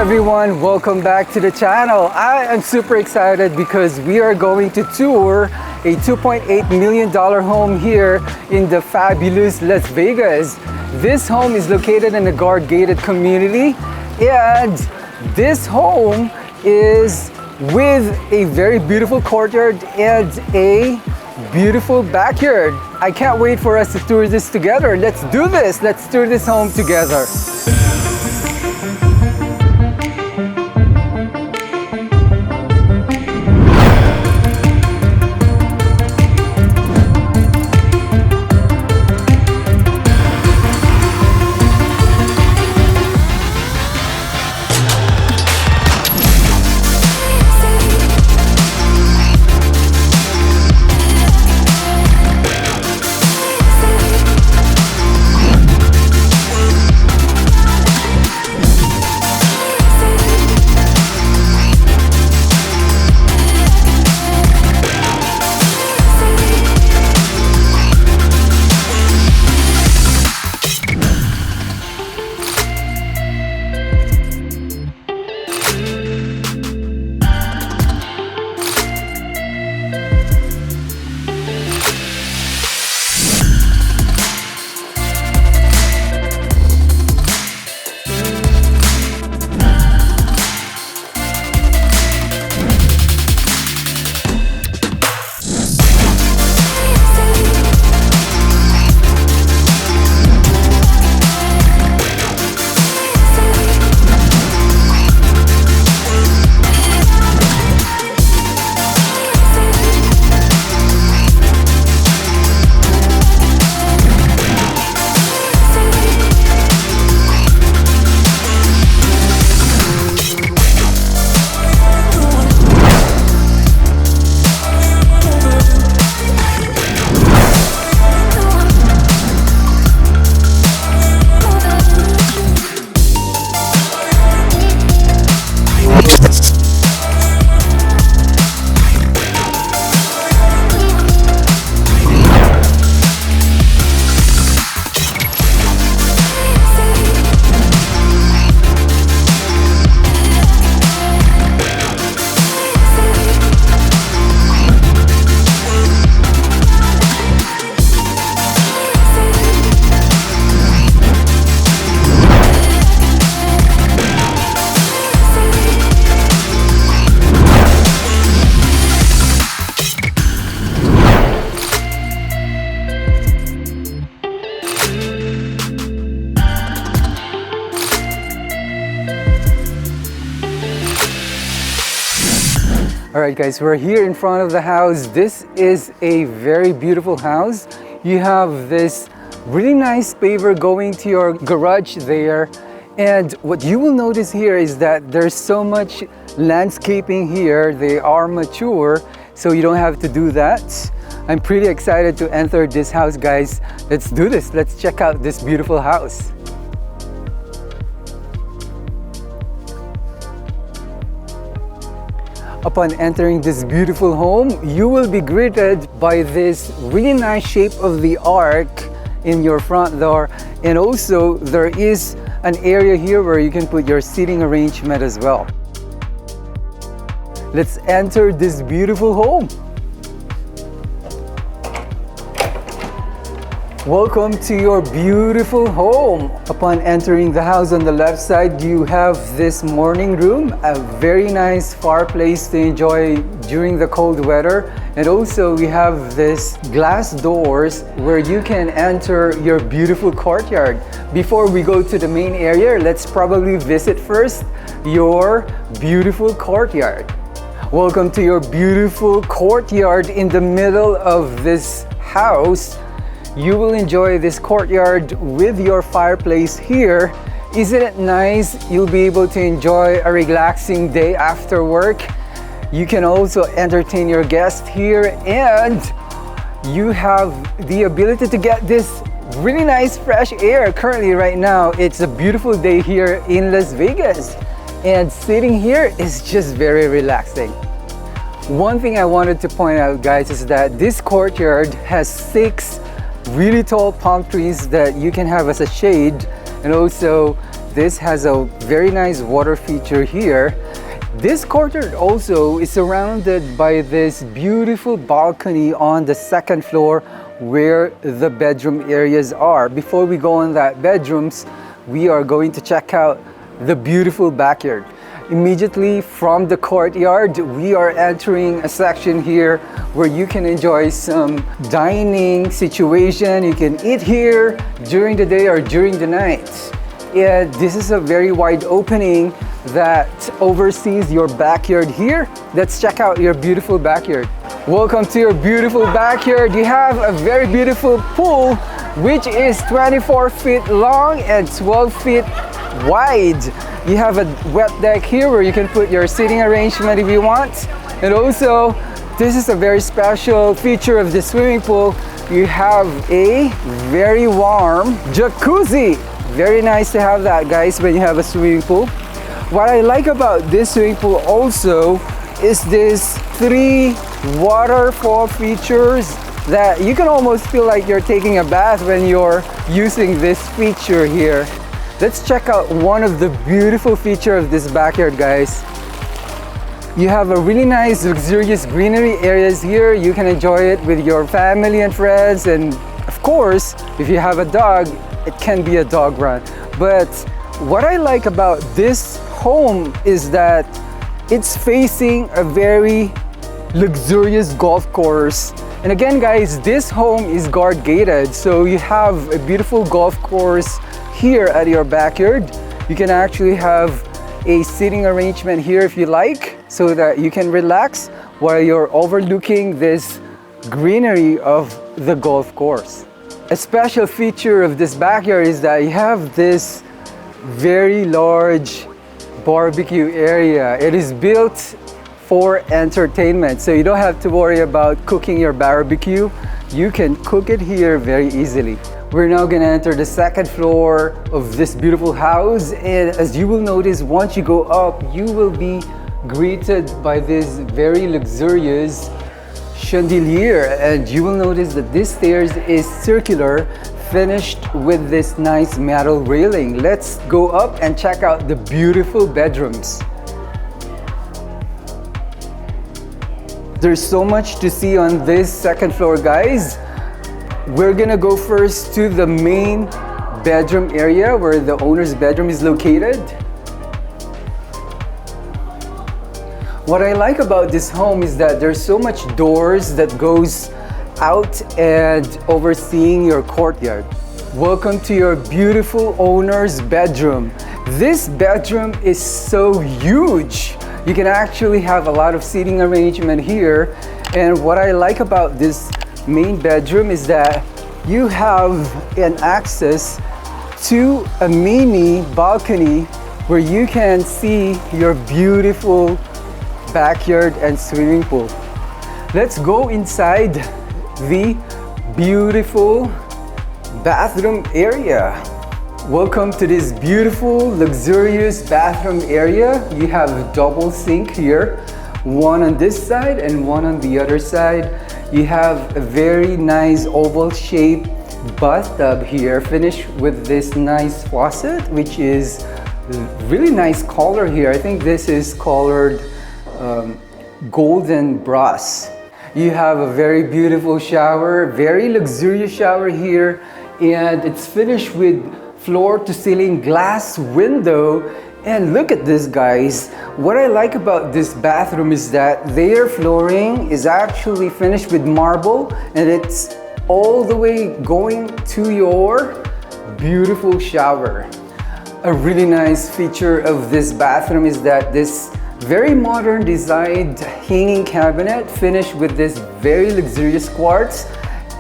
Everyone, welcome back to the channel. I am super excited because we are going to tour a $2.8 million home here in the fabulous Las Vegas. This home is located in a guard-gated community, and this home is with a very beautiful courtyard and a beautiful backyard. I can't wait for us to tour this together. Let's do this. Let's tour this home together. Alright guys, we're here in front of the house. This is a very beautiful house. You have this really nice paver going to your garage there. And what you will notice here is that there's so much landscaping here. They are mature, so you don't have to do that. I'm pretty excited to enter this house, guys. Let's do this. Let's check out this beautiful house. Upon entering this beautiful home, you will be greeted by this really nice shape of the arc in your front door. And also, there is an area here where you can put your seating arrangement as well. Let's enter this beautiful home. Welcome to your beautiful home. Upon entering the house, on the left side, you have this morning room, a very nice fireplace to enjoy during the cold weather. And also we have this glass doors where you can enter your beautiful courtyard. Before we go to the main area, let's probably visit first your beautiful courtyard. Welcome to your beautiful courtyard in the middle of this house. You will enjoy this courtyard with your fireplace here. Isn't it nice? You'll be able to enjoy a relaxing day after work. You can also entertain your guests here, and you have the ability to get this really nice fresh air. Currently right now, it's a beautiful day here in Las Vegas, and sitting here is just very relaxing. One thing I wanted to point out, guys, is that this courtyard has 6 really tall palm trees that you can have as a shade, and also this has a very nice water feature here. This courtyard also is surrounded by this beautiful balcony on the second floor where the bedroom areas are. Before we go on that bedrooms, we are going to check out the beautiful backyard. Immediately from the courtyard, we are entering a section here where you can enjoy some dining situation. You can eat here during the day or during the night. And this is a very wide opening that oversees your backyard here. Let's check out your beautiful backyard. Welcome to your beautiful backyard. You have a very beautiful pool, which is 24 feet long and 12 feet wide. You have a wet deck here where you can put your seating arrangement if you want. And also, this is a very special feature of the swimming pool. You have a very warm jacuzzi. Very nice to have that, guys, when you have a swimming pool. What I like about this swimming pool also is this 3 waterfall features that you can almost feel like you're taking a bath when you're using this feature here. Let's check out one of the beautiful features of this backyard, guys. You have a really nice luxurious greenery areas here. You can enjoy it with your family and friends, and of course, if you have a dog, it can be a dog run. But what I like about this home is that it's facing a very luxurious golf course. And again, guys, this home is guard gated, so you have a beautiful golf course here at your backyard. You can actually have a seating arrangement here if you like, so that you can relax while you're overlooking this greenery of the golf course. A special feature of this backyard is that you have this very large barbecue area. It is built for entertainment, so you don't have to worry about cooking your barbecue. You can cook it here very easily. We're now gonna enter the second floor of this beautiful house, and as you will notice, once you go up, you will be greeted by this very luxurious chandelier, and you will notice that this stairs is circular, finished with this nice metal railing. Let's go up and check out the beautiful bedrooms. There's so much to see on this second floor, guys. We're gonna go first to the main bedroom area where the owner's bedroom is located. What I like about this home is that there's so much doors that goes out and overseeing your courtyard. Welcome to your beautiful owner's bedroom. This bedroom is so huge. You can actually have a lot of seating arrangement here. And what I like about this main bedroom is that you have an access to a mini balcony where you can see your beautiful backyard and swimming pool. Let's go inside the beautiful bathroom area. Welcome to this beautiful, luxurious bathroom area. You have a double sink here, one on this side and one on the other side. You have a very nice oval shaped bathtub here, finished with this nice faucet, which is really nice color here. I think this is colored golden brass. You have a very beautiful shower, very luxurious shower here, and it's finished with floor to ceiling glass window. And look at this, guys. What I like about this bathroom is that their flooring is actually finished with marble, and it's all the way going to your beautiful shower. A really nice feature of this bathroom is that this very modern designed hanging cabinet finished with this very luxurious quartz.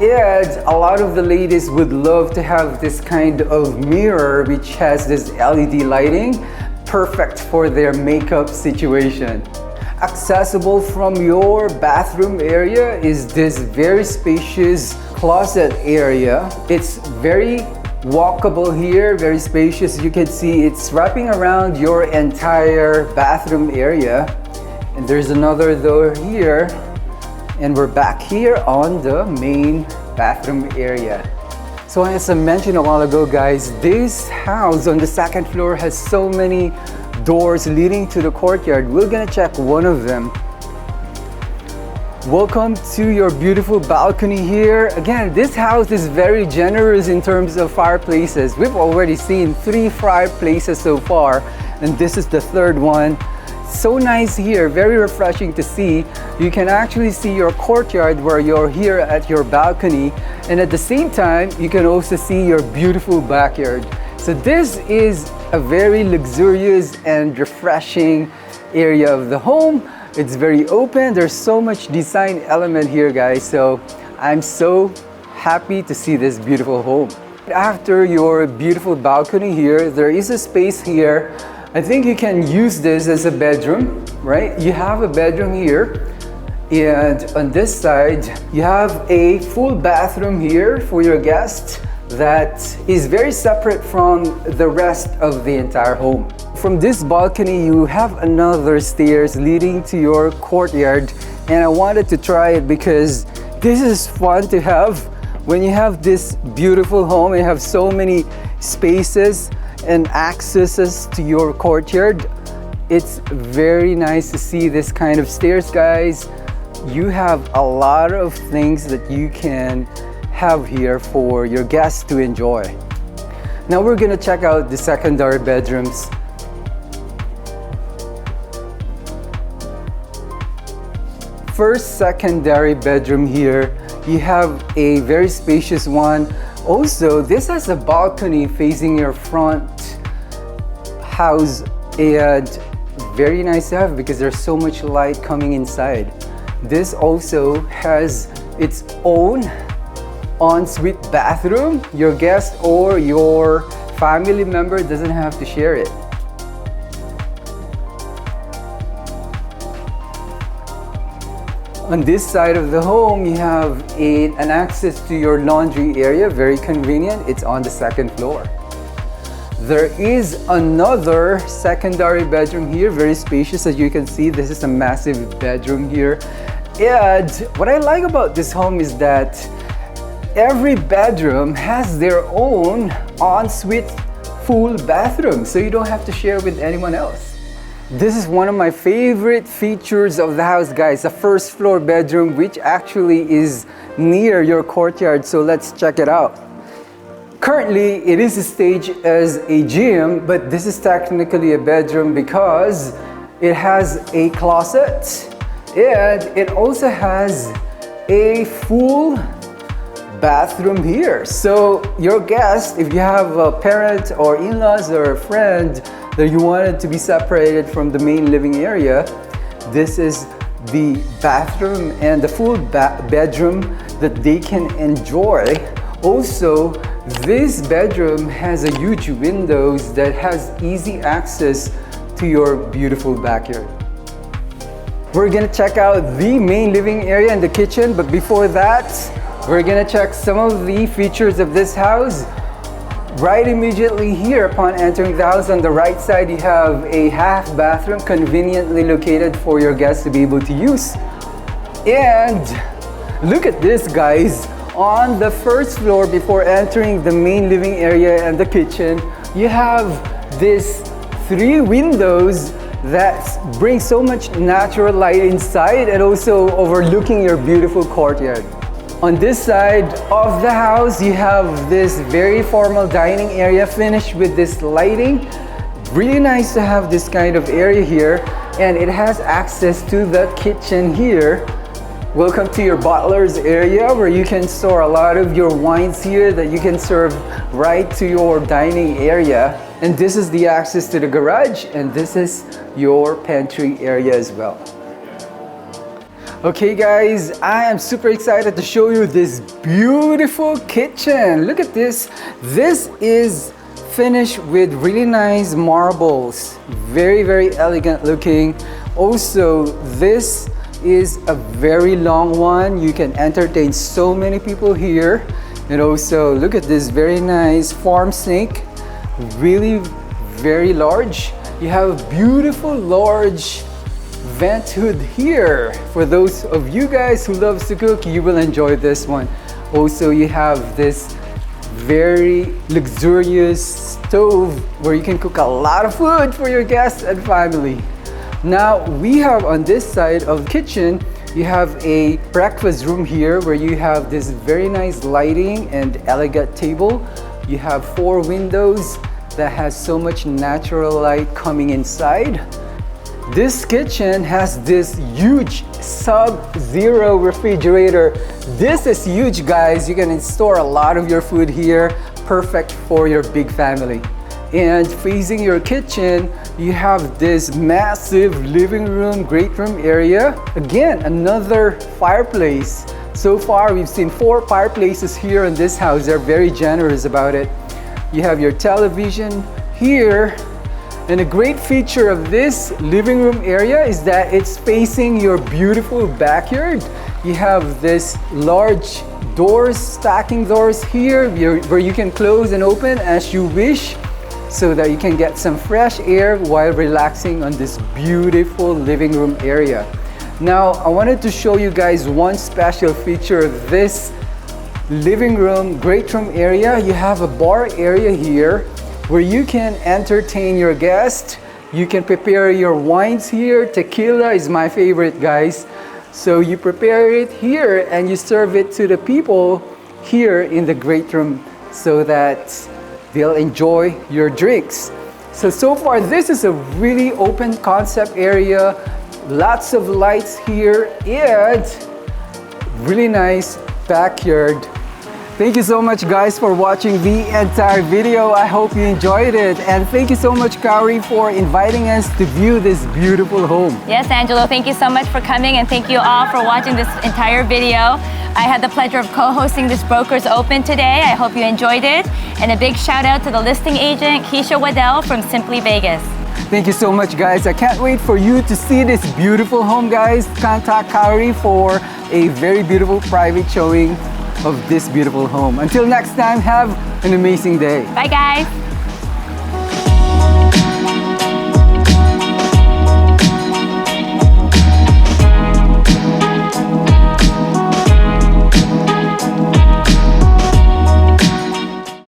And a lot of the ladies would love to have this kind of mirror which has this LED lighting, perfect for their makeup situation. Accessible from your bathroom area is this very spacious closet area. It's very walkable here, very spacious. You can see it's wrapping around your entire bathroom area. And there's another door here. And we're back here on the main bathroom area. So as I mentioned a while ago, guys, this house on the second floor has so many doors leading to the courtyard. We're gonna check one of them. Welcome to your beautiful balcony here. Again, this house is very generous in terms of fireplaces. We've already seen 3 fireplaces so far, and this is the third one. So nice here, very refreshing to see. You can actually see your courtyard where you're here at your balcony, and at the same time, you can also see your beautiful backyard. So this is a very luxurious and refreshing area of the home. It's very open. There's so much design element here, guys. So I'm so happy to see this beautiful home. After your beautiful balcony here, there is a space here. I think you can use this as a bedroom, right? You have a bedroom here, and on this side, you have a full bathroom here for your guests that is very separate from the rest of the entire home. From this balcony, you have another stairs leading to your courtyard, and I wanted to try it because this is fun to have. When you have this beautiful home, you have so many spaces and accesses to your courtyard. It's very nice to see this kind of stairs, guys. You have a lot of things that you can have here for your guests to enjoy. Now we're gonna check out the secondary bedrooms. First secondary bedroom here, you have a very spacious one. Also, this has a balcony facing your front house, and very nice to have because there's so much light coming inside. This also has its own ensuite bathroom. Your guest or your family member doesn't have to share it. On this side of the home, you have an access to your laundry area, very convenient. It's on the second floor. There is another secondary bedroom here, very spacious. As you can see, this is a massive bedroom here. And what I like about this home is that every bedroom has their own ensuite full bathroom, so you don't have to share with anyone else. This is one of my favorite features of the house, guys, the first floor bedroom, which actually is near your courtyard. So let's check it out. Currently, it is staged as a gym, but this is technically a bedroom because it has a closet and it also has a full bathroom here. So your guest, if you have a parent or in-laws or a friend that you wanted to be separated from the main living area, this is the bathroom and the full bedroom that they can enjoy. Also, this bedroom has a huge windows that has easy access to your beautiful backyard. We're gonna check out the main living area and the kitchen, but before that, We're gonna check some of the features of this house. Right immediately here upon entering the house, on the right side you have a half bathroom conveniently located for your guests to be able to use. And look at this, guys. On the first floor, before entering the main living area and the kitchen, you have this 3 windows that bring so much natural light inside and also overlooking your beautiful courtyard. On this side of the house, you have this very formal dining area finished with this lighting. Really nice to have this kind of area here, and it has access to the kitchen here. Welcome to your butler's area, where you can store a lot of your wines here that you can serve right to your dining area. And this is the access to the garage, and this is your pantry area as well. Okay guys, I am super excited to show you this beautiful kitchen. Look at this. This is finished with really nice marbles. Very, very elegant looking. Also, this is a very long one. You can entertain so many people here. And also, look at this very nice farm sink. Really very large. You have a beautiful large vent hood here. For those of you guys who loves to cook, you will enjoy this one. Also, you have this very luxurious stove where you can cook a lot of food for your guests and family. Now we have on this side of the kitchen, you have a breakfast room here where you have this very nice lighting and elegant table. You have 4 windows that has so much natural light coming inside. This kitchen has this huge sub-zero refrigerator. This is huge, guys. You can store a lot of your food here. Perfect for your big family. And facing your kitchen, you have this massive living room, great room area. Again, another fireplace. So far, we've seen 4 fireplaces here in this house. They're very generous about it. You have your television here. And a great feature of this living room area is that it's facing your beautiful backyard. You have this large doors, stacking doors here where you can close and open as you wish, so that you can get some fresh air while relaxing on this beautiful living room area. Now, I wanted to show you guys one special feature of this living room, great room area. You have a bar area here where you can entertain your guests. You can prepare your wines here. Tequila is my favorite, guys. So you prepare it here and you serve it to the people here in the great room so that they'll enjoy your drinks. So far, this is a really open concept area. Lots of lights here and really nice backyard. Thank you so much, guys, for watching the entire video. I hope you enjoyed it. And thank you so much, Carrie, for inviting us to view this beautiful home. Yes, Angelo, thank you so much for coming, and thank you all for watching this entire video. I had the pleasure of co-hosting this Brokers Open today. I hope you enjoyed it. And a big shout out to the listing agent, Keisha Waddell from Simply Vegas. Thank you so much, guys. I can't wait for you to see this beautiful home, guys. Contact Carrie for a very beautiful private showing of this beautiful home. Until next time, have an amazing day. Bye, guys.